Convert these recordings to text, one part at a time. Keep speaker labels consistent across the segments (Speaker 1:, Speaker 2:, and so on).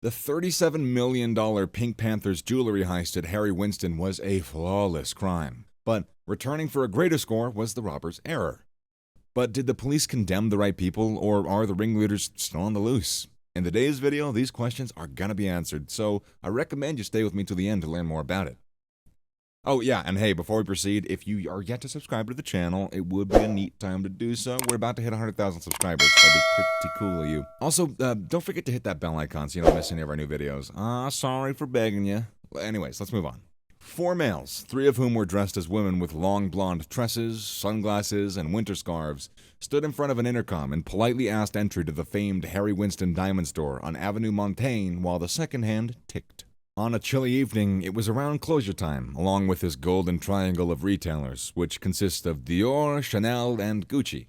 Speaker 1: The $37 million Pink Panthers jewelry heist at Harry Winston was a flawless crime, but returning for a greater score was the robber's error. But did the police condemn the right people, or are the ringleaders still on the loose? In today's video, these questions are gonna be answered, so I recommend you stay with me till the end to learn more about it. Oh yeah, and hey, before we proceed, if you are yet to subscribe to the channel, it would be a neat time to do so. We're about to hit 100,000 subscribers. That'd be pretty cool of you. Also, don't forget to hit that bell icon so you don't miss any of our new videos. Sorry for begging you. Anyways, let's move on. 4 males, 3 of whom were dressed as women with long blonde tresses, sunglasses, and winter scarves, stood in front of an intercom and politely asked entry to the famed Harry Winston diamond store on Avenue Montaigne while the second hand ticked. On a chilly evening, it was around closure time, along with this golden triangle of retailers, which consists of Dior, Chanel, and Gucci,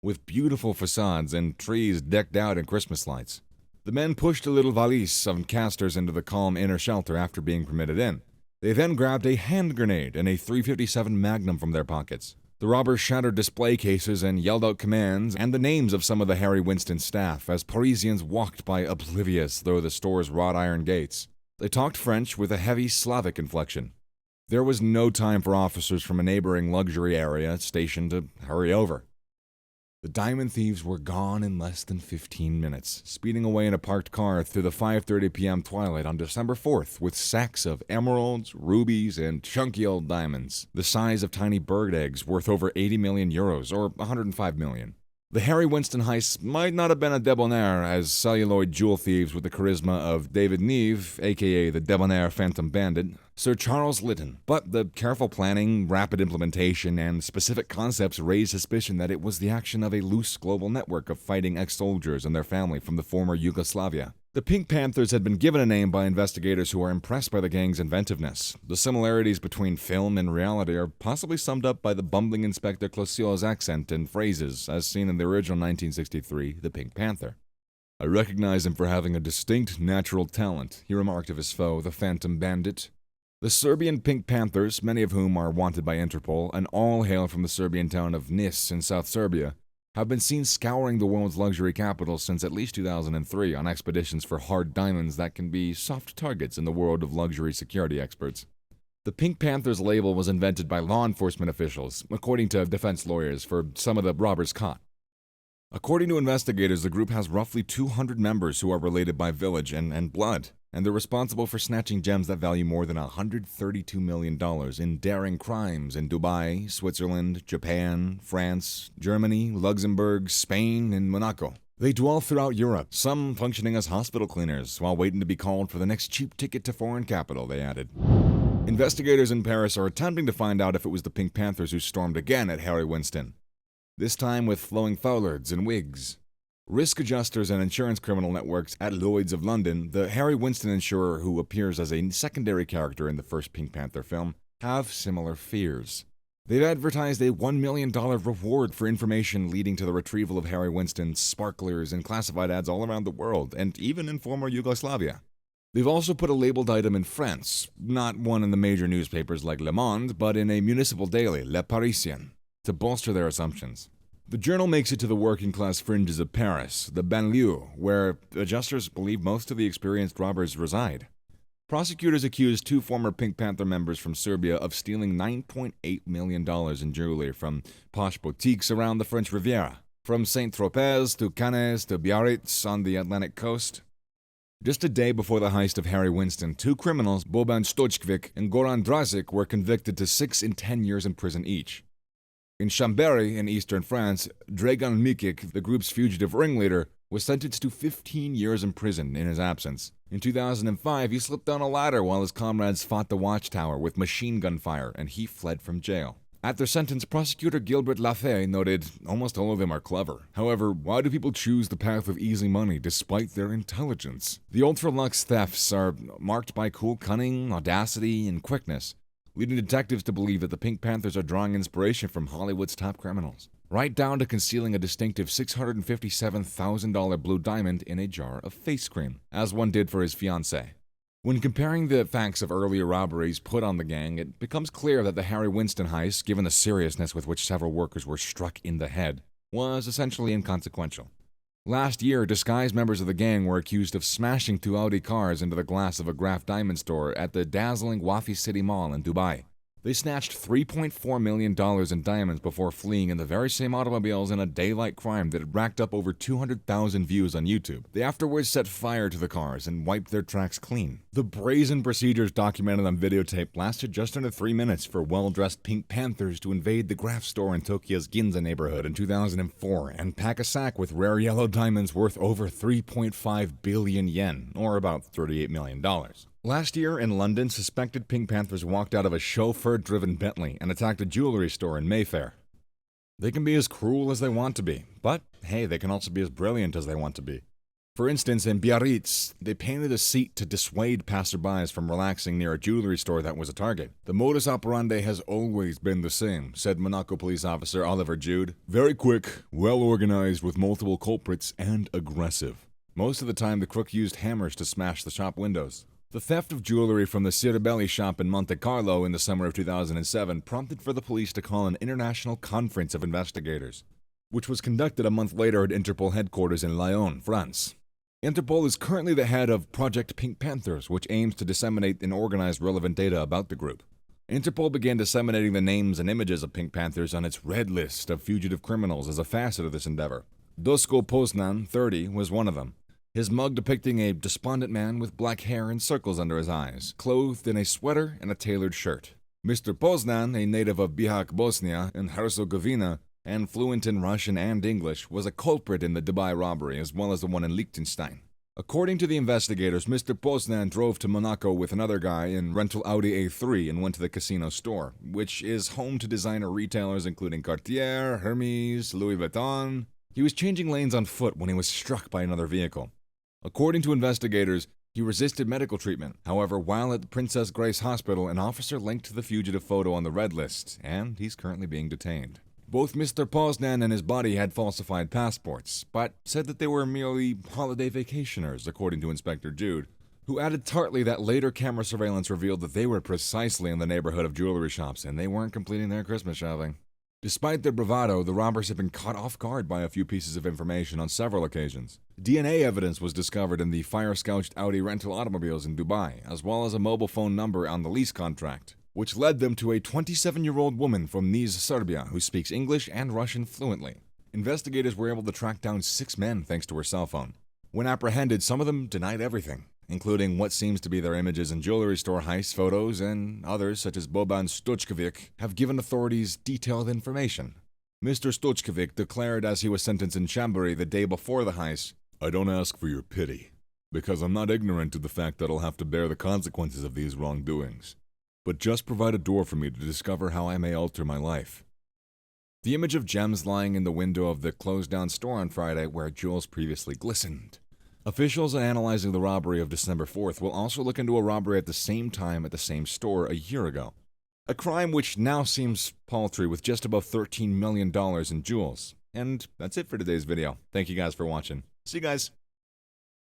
Speaker 1: with beautiful facades and trees decked out in Christmas lights. The men pushed a little valise of casters into the calm inner shelter after being permitted in. They then grabbed a hand grenade and a .357 Magnum from their pockets. The robbers shattered display cases and yelled out commands and the names of some of the Harry Winston staff as Parisians walked by oblivious through the store's wrought iron gates. They talked French with a heavy Slavic inflection. There was no time for officers from a neighboring luxury area stationed to hurry over. The diamond thieves were gone in less than 15 minutes, speeding away in a parked car through the 5:30 p.m. twilight on December 4th with sacks of emeralds, rubies, and chunky old diamonds, the size of tiny bird eggs worth over 80 million euros or 105 million. The Harry Winston heist might not have been a debonair as celluloid jewel thieves with the charisma of David Neve, aka the debonair Phantom Bandit, Sir Charles Lytton, but the careful planning, rapid implementation, and specific concepts raised suspicion that it was the action of a loose global network of fighting ex-soldiers and their family from the former Yugoslavia. The Pink Panthers had been given a name by investigators who are impressed by the gang's inventiveness. The similarities between film and reality are possibly summed up by the bumbling Inspector Clouseau's accent and phrases, as seen in the original 1963 The Pink Panther. "I recognize him for having a distinct natural talent," he remarked of his foe, the Phantom Bandit. The Serbian Pink Panthers, many of whom are wanted by Interpol, and all hail from the Serbian town of Nis in South Serbia, have been seen scouring the world's luxury capital since at least 2003 on expeditions for hard diamonds that can be soft targets in the world of luxury security experts. The Pink Panthers label was invented by law enforcement officials, according to defense lawyers, for some of the robbers caught. According to investigators, the group has roughly 200 members who are related by village and blood, and they're responsible for snatching gems that value more than $132 million in daring crimes in Dubai, Switzerland, Japan, France, Germany, Luxembourg, Spain, and Monaco. They dwell throughout Europe, some functioning as hospital cleaners while waiting to be called for the next cheap ticket to foreign capital, they added. Investigators in Paris are attempting to find out if it was the Pink Panthers who stormed again at Harry Winston, this time with flowing foulards and wigs. Risk adjusters and insurance criminal networks at Lloyd's of London, the Harry Winston insurer who appears as a secondary character in the first Pink Panther film, have similar fears. They've advertised a $1 million reward for information leading to the retrieval of Harry Winston's sparklers in classified ads all around the world, and even in former Yugoslavia. They've also put a labeled item in France, not one in the major newspapers like Le Monde, but in a municipal daily, Le Parisien, to bolster their assumptions. The journal makes it to the working-class fringes of Paris, the banlieue, where adjusters believe most of the experienced robbers reside. Prosecutors accused 2 former Pink Panther members from Serbia of stealing $9.8 million in jewelry from posh boutiques around the French Riviera, from Saint-Tropez to Cannes to Biarritz on the Atlantic coast. Just a day before the heist of Harry Winston, 2 criminals, Boban Stojkovic and Goran Dragic, were convicted to 6 and 10 years in prison each. In Chambéry, in eastern France, Dragan Mikic, the group's fugitive ringleader, was sentenced to 15 years in prison in his absence. In 2005, he slipped down a ladder while his comrades fought the watchtower with machine gun fire, and he fled from jail. At their sentence, prosecutor Gilbert Lafay noted, "Almost all of them are clever. However, why do people choose the path of easy money despite their intelligence? The ultra-luxe thefts are marked by cool cunning, audacity, and quickness, leading detectives to believe that the Pink Panthers are drawing inspiration from Hollywood's top criminals, right down to concealing a distinctive $657,000 blue diamond in a jar of face cream, as one did for his fiancée." When comparing the facts of earlier robberies put on the gang, it becomes clear that the Harry Winston heist, given the seriousness with which several workers were struck in the head, was essentially inconsequential. Last year, disguised members of the gang were accused of smashing two Audi cars into the glass of a Graf diamond store at the dazzling Wafi City Mall in Dubai. They snatched $3.4 million in diamonds before fleeing in the very same automobiles in a daylight crime that had racked up over 200,000 views on YouTube. They afterwards set fire to the cars and wiped their tracks clean. The brazen procedures documented on videotape lasted just under 3 minutes for well-dressed Pink Panthers to invade the Graf store in Tokyo's Ginza neighborhood in 2004 and pack a sack with rare yellow diamonds worth over 3.5 billion yen, or about $38 million. Last year in London, suspected Pink Panthers walked out of a chauffeur-driven Bentley and attacked a jewelry store in Mayfair. They can be as cruel as they want to be, but hey, they can also be as brilliant as they want to be. For instance, in Biarritz, they painted a seat to dissuade passerbys from relaxing near a jewelry store that was a target. The modus operandi has always been the same, said Monaco police officer Oliver Jude. Very quick, well-organized with multiple culprits, and aggressive. Most of the time, the crook used hammers to smash the shop windows. The theft of jewelry from the Ciribelli shop in Monte Carlo in the summer of 2007 prompted for the police to call an international conference of investigators, which was conducted a month later at Interpol headquarters in Lyon, France. Interpol is currently the head of Project Pink Panthers, which aims to disseminate and organize relevant data about the group. Interpol began disseminating the names and images of Pink Panthers on its red list of fugitive criminals as a facet of this endeavor. Dusko Poznan, 30, was one of them. His mug depicting a despondent man with black hair and circles under his eyes, clothed in a sweater and a tailored shirt. Mr. Poznan, a native of Bihać, Bosnia and Herzegovina, and fluent in Russian and English, was a culprit in the Dubai robbery as well as the one in Liechtenstein. According to the investigators, Mr. Poznan drove to Monaco with another guy in rental Audi A3 and went to the casino store, which is home to designer retailers including Cartier, Hermes, Louis Vuitton. He was changing lanes on foot when he was struck by another vehicle. According to investigators, he resisted medical treatment. However, while at the Princess Grace Hospital, an officer linked the fugitive photo on the red list, and he's currently being detained. Both Mr. Poznan and his buddy had falsified passports, but said that they were merely holiday vacationers, according to Inspector Jude, who added tartly that later camera surveillance revealed that they were precisely in the neighborhood of jewelry shops and they weren't completing their Christmas shopping. Despite their bravado, the robbers had been caught off guard by a few pieces of information on several occasions. DNA evidence was discovered in the fire-scourged Audi rental automobiles in Dubai, as well as a mobile phone number on the lease contract, which led them to a 27-year-old woman from Niš, Serbia, who speaks English and Russian fluently. Investigators were able to track down 6 men thanks to her cell phone. When apprehended, some of them denied everything, including what seems to be their images in jewelry store heist photos, and others, such as Boban Stochkovic, have given authorities detailed information. Mr. Stochkovic declared as he was sentenced in Chambéry the day before the heist, "I don't ask for your pity, because I'm not ignorant to the fact that I'll have to bear the consequences of these wrongdoings. But just provide a door for me to discover how I may alter my life." The image of gems lying in the window of the closed-down store on Friday where jewels previously glistened. Officials analyzing the robbery of December 4th will also look into a robbery at the same time at the same store a year ago. A crime which now seems paltry with just above $13 million in jewels. And that's it for today's video. Thank you guys for watching. See you guys.